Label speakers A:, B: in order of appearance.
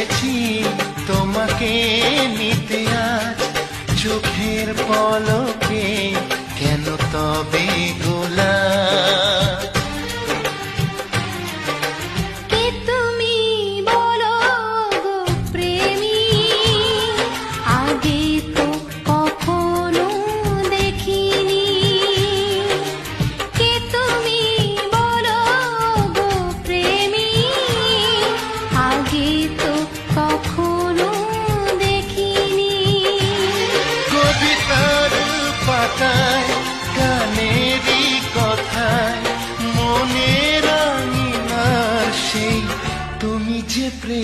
A: এসেছি তোমাকে নিতে আজ চোখের পলকে কেন তবে গোলাপ
B: কে তুমি বলো গো প্রেমী আগে তো কখনো দেখিনি কে তুমি বলো গো প্রেমী আগে তো কখনো দেখিনি
A: কবিতার পাতায় গানেরই কথায় মনের আঙিনার সেই তুমি যে প্রেম